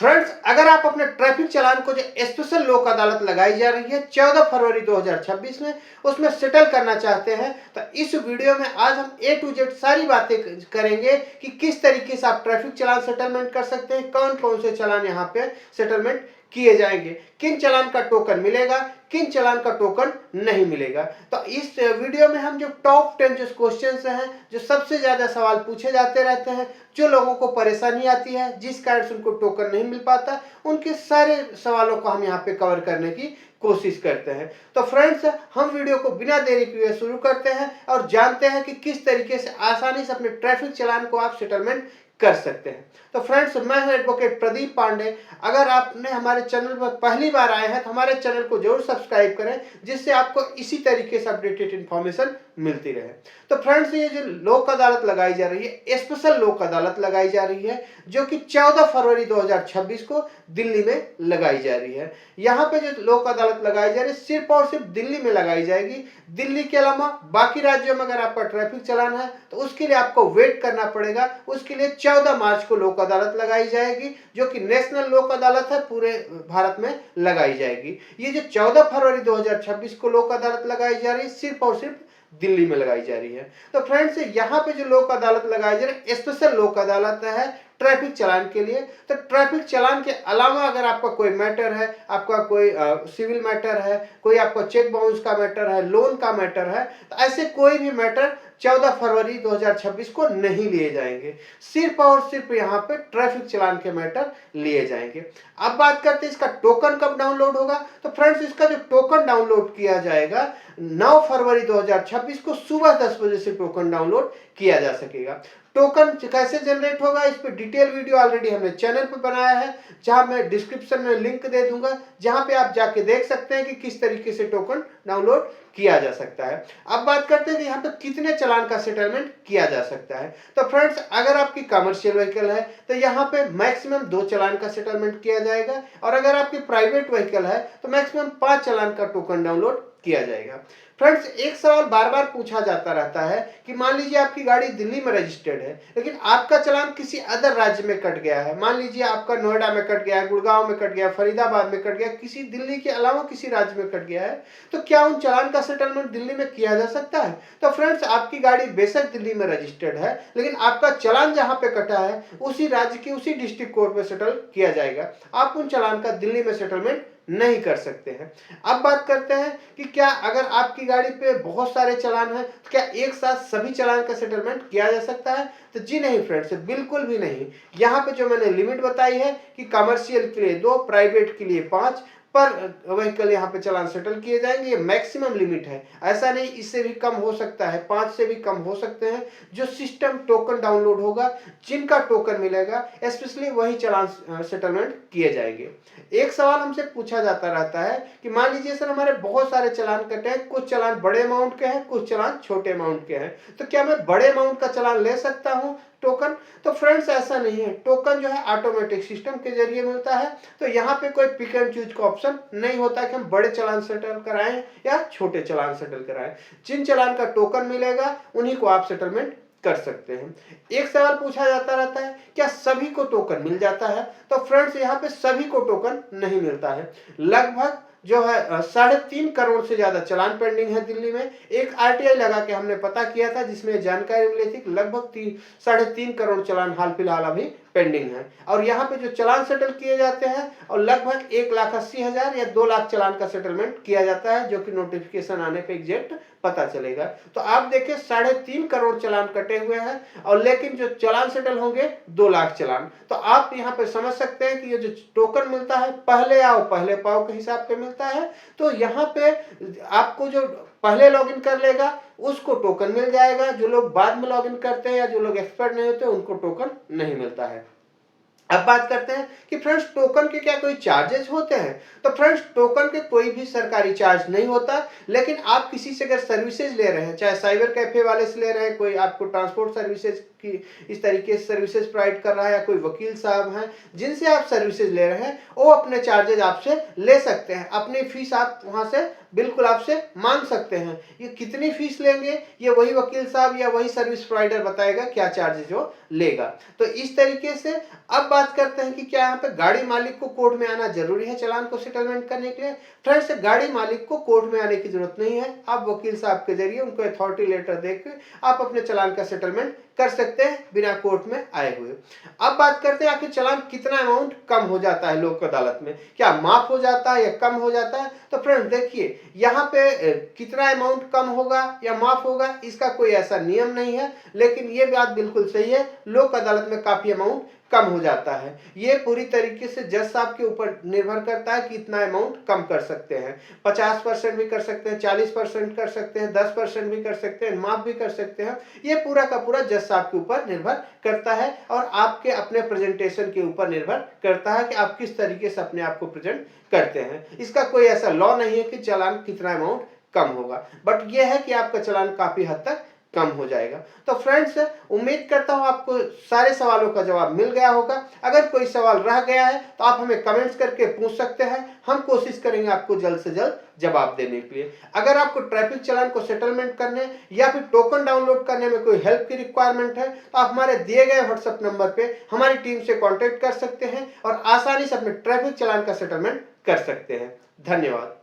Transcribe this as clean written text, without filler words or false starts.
Friends, अगर आप अपने ट्रैफिक चालान को जो स्पेशल लोक अदालत लगाई जा रही है 14 फरवरी 2026 में, उसमें सेटल करना चाहते हैं, तो इस वीडियो में आज हम A to Z सारी बातें करेंगे कि किस तरीके से आप ट्रैफिक चालान सेटलमेंट कर सकते हैं, कौन कौन से चालान यहाँ पे सेटलमेंट किए जाएंगे, किन चालान का टोकन मिलेगा, किन चालान का टोकन नहीं मिलेगा। तो इस वीडियो में हम जो टॉप 10 जो क्वेश्चंस हैं, जो सबसे ज्यादा सवाल पूछे जाते रहते हैं, जो लोगों को परेशानी आती है, जिस कारण से उनको टोकन नहीं मिल पाता, उनके सारे सवालों को हम यहाँ पे कवर करने की कोशिश करते हैं। तो फ्रेंड्स, हम वीडियो को बिना देरी किए शुरू करते हैं और जानते हैं कि किस तरीके से आसानी से अपने ट्रैफिक चालान को आप सेटलमेंट कर सकते हैं। तो फ्रेंड्स, मैं हूं एडवोकेट प्रदीप पांडे। अगर आपने हमारे चैनल पर पहली बार आए हैं तो हमारे चैनल को जरूर सब्सक्राइब करें, जिससे आपको इसी तरीके से अपडेटेड इंफॉर्मेशन मिलती रहे। तो फ्रेंड्स, ये जो लोक अदालत लगाई जा रही है, स्पेशल लोक अदालत लगाई जा रही है, जो कि 14 फरवरी 2026 को दिल्ली में लगाई जा रही है। यहाँ पे जो लोक अदालत लगाई जा रही है सिर्फ और सिर्फ दिल्ली में लगाई जाएगी। दिल्ली के अलावा बाकी राज्यों में अगर आपका ट्रैफिक चालान है तो उसके लिए आपको वेट करना पड़ेगा। उसके लिए 14 मार्च को लोक अदालत लगाई जाएगी, जो कि नेशनल लोक अदालत है, पूरे भारत में लगाई जाएगी। ये जो 14 फरवरी 2026 को लोक अदालत लगाई जा रही है, सिर्फ और सिर्फ दिल्ली में लगाई जा रही है। तो फ्रेंड्स, यहाँ पे जो लोक अदालत लगाई जा रही है स्पेशल लोक अदालत है ट्रैफिक चालान के लिए। तो ट्रैफिक चालान के अलावा अगर आपका कोई मैटर है, आपका कोई सिविल मैटर है, कोई आपका चेक बाउंस का मैटर है, लोन का मैटर है, तो ऐसे कोई भी मैटर 14 फरवरी 2026 को नहीं लिए जाएंगे। सिर्फ और सिर्फ यहाँ पे ट्रैफिक चालान के मैटर लिए जाएंगे। अब बात करते हैं इसका टोकन कब डाउनलोड होगा। तो फ्रेंड्स, इसका जो टोकन डाउनलोड किया जाएगा 9 फरवरी 2026 को सुबह 10 बजे से टोकन डाउनलोड किया जा सकेगा। टोकन कैसे जनरेट होगा, इस पर डिटेल वीडियो ऑलरेडी हमने चैनल पर बनाया है, जहां मैं डिस्क्रिप्शन में लिंक दे दूंगा, जहां पे आप जाके देख सकते हैं कि किस तरीके से टोकन डाउनलोड किया जा सकता है। अब बात करते हैं कि यहाँ पे कितने चालान का सेटलमेंट किया जा सकता है। तो फ्रेंड्स, अगर आपकी कमर्शियल व्हीकल है तो यहाँ पे मैक्सिमम 2 चालान का सेटलमेंट किया जाएगा, और अगर आपकी प्राइवेट व्हीकल है तो मैक्सिमम 5 चालान का टोकन डाउनलोड किया जाएगा। फ्रेंड्स, एक सवाल बार बार पूछा जाता रहता है कि मान लीजिए आपकी गाड़ी दिल्ली में रजिस्टर्ड है, लेकिन आपका चालान किसी अदर राज्य में कट गया है। मान लीजिए आपका नोएडा में कट गया, गुड़गांव में कट गया, फरीदाबाद में कट गया, किसी दिल्ली के अलावा किसी राज्य में कट गया है, तो क्या उन चालान का सेटलमेंट दिल्ली में किया जा सकता है? तो फ्रेंड्स, आपकी गाड़ी बेशक दिल्ली में रजिस्टर्ड है, लेकिन आपका चालान जहां पे कटा है उसी राज्य की उसी डिस्ट्रिक्ट कोर्ट में सेटल किया जाएगा। आप उन चालान का दिल्ली में सेटलमेंट नहीं कर सकते हैं। अब बात करते हैं कि क्या अगर आपकी गाड़ी पे बहुत सारे चालान हैं तो क्या एक साथ सभी चालान का सेटलमेंट किया जा सकता है? तो जी नहीं फ्रेंड्स, बिल्कुल भी नहीं। यहाँ पे जो मैंने लिमिट बताई है कि कमर्शियल के लिए 2, प्राइवेट के लिए 5 पर व्हीकल यहाँ पे चालान सेटल किए जाएंगे, ये मैक्सिमम लिमिट है। ऐसा नहीं, इससे भी कम हो सकता है, 5 से भी कम हो सकते हैं। जो सिस्टम टोकन डाउनलोड होगा, जिनका टोकन मिलेगा, स्पेशली वही चालान सेटलमेंट किए जाएंगे। एक सवाल हमसे पूछा जाता रहता है कि मान लीजिए सर, हमारे बहुत सारे चालान कटे हैं, कुछ चालान बड़े अमाउंट के हैं, कुछ चालान छोटे अमाउंट के हैं, तो क्या मैं बड़े अमाउंट का चालान ले सकता हूं टोकन? तो फ्रेंड्स, ऐसा नहीं है। टोकन जो है ऑटोमेटिक सिस्टम के जरिए मिलता है, तो यहाँ पे कोई पिक एंड चूज का ऑप्शन नहीं होता कि हम बड़े चालान सेटल कराएं या छोटे चालान सेटल कराएं। जिन चालान का टोकन मिलेगा उन्हीं को आप सेटलमेंट कर सकते हैं। एक सवाल पूछा जाता रहता है, क्या सभी को टोकन मिल जाता है? तो फ्रेंड्स, यहाँ पे सभी को टोकन नहीं मिलता है। लगभग जो है 3.5 करोड़ से ज्यादा चालान पेंडिंग है दिल्ली में। एक आरटीआई लगा के हमने पता किया था, जिसमें जानकारी मिली थी कि लगभग 3.5 करोड़ चालान हाल फिलहाल अभी पेंडिंग है। और यहाँ पे जो चालान सेटल किए जाते हैं, और लगभग 1,80,000 या 2 लाख चालान का सेटलमेंट किया जाता है, जो कि नोटिफिकेशन आने पे एग्जैक्ट पता चलेगा। तो आप देखिए 3.5 करोड़ चालान कटे हुए हैं, और लेकिन जो चालान सेटल होंगे 2 लाख चालान। तो आप यहाँ पे समझ सकते हैं कि ये जो टोकन मिलता है, पहले आओ पहले पाओ के हिसाब से मिलता है। तो यहाँ पे आपको जो पहले लॉगिन कर लेगा उसको टोकन मिल जाएगा। जो लोग बाद में लॉगिन करते हैं या जो लोग एक्सपर्ट नहीं होते, उनको टोकन नहीं मिलता है। अब बात करते हैं कि फ्रेंड्स, टोकन के क्या कोई चार्जेस होते हैं? तो फ्रेंड्स, टोकन के कोई भी सरकारी चार्ज नहीं होता, लेकिन आप किसी से अगर सर्विसेज ले रहे हैं, चाहे साइबर कैफे वाले से ले रहे हैं, कोई आपको ट्रांसपोर्ट सर्विसेज कि इस तरीके से सर्विसेज प्रोवाइड कर रहा है, या कोई वकील साहब हैं जिनसे आप सर्विसेज ले रहे हैं, वो अपने चार्जेज आपसे ले सकते हैं। अपनी फीस आप वहां से बिल्कुल आपसे मांग सकते हैं। ये कितनी फीस लेंगे ये वही वकील साहब या वही सर्विस प्रोवाइडर बताएगा क्या चार्जेज वो लेगा। तो इस तरीके से अब बात करते हैं कि क्या यहाँ पे गाड़ी मालिक को कोर्ट में आना जरूरी है चालान को सेटलमेंट करने के लिए। फ्रेंड्स, गाड़ी मालिक को कोर्ट में आने की जरूरत नहीं है। आप वकील साहब के जरिए उनको अथॉरिटी लेटर देकर आप अपने चालान का सेटलमेंट कर सकते हैं बिना कोर्ट में आए हुए। अब बात करते हैं आखिर चालान कितना अमाउंट कम हो जाता है लोक अदालत में, क्या माफ हो जाता है या कम हो जाता है। तो फ्रेंड्स देखिए, यहाँ पे कितना अमाउंट कम होगा या माफ होगा इसका कोई ऐसा नियम नहीं है, लेकिन ये बात बिल्कुल सही है, लोक अदालत में काफी अमाउंट कम हो जाता है। ये पूरी तरीके से जज साहब के ऊपर निर्भर करता है कि इतना अमाउंट कम कर सकते हैं। 50% भी कर सकते हैं, 40% कर सकते हैं, 10% भी कर सकते हैं, माफ भी कर सकते हैं। ये पूरा का पूरा जज साहब के ऊपर निर्भर करता है और आपके अपने प्रेजेंटेशन के ऊपर निर्भर करता है कि आप किस तरीके से अपने आप को प्रेजेंट करते हैं। इसका कोई ऐसा लॉ नहीं है कि चालान कितना अमाउंट कम होगा, बट यह है कि आपका चालान काफी हद तक कम हो जाएगा। तो फ्रेंड्स, उम्मीद करता हूं आपको सारे सवालों का जवाब मिल गया होगा। अगर कोई सवाल रह गया है तो आप हमें कमेंट्स करके पूछ सकते हैं, हम कोशिश करेंगे आपको जल्द से जल्द जवाब देने के लिए। अगर आपको ट्रैफिक चालान को सेटलमेंट करने या फिर टोकन डाउनलोड करने में कोई हेल्प की रिक्वायरमेंट है तो आप हमारे दिए गए व्हाट्सएप नंबर पे हमारी टीम से कॉन्टेक्ट कर सकते हैं और आसानी से अपने ट्रैफिक चालान का सेटलमेंट कर सकते हैं। धन्यवाद।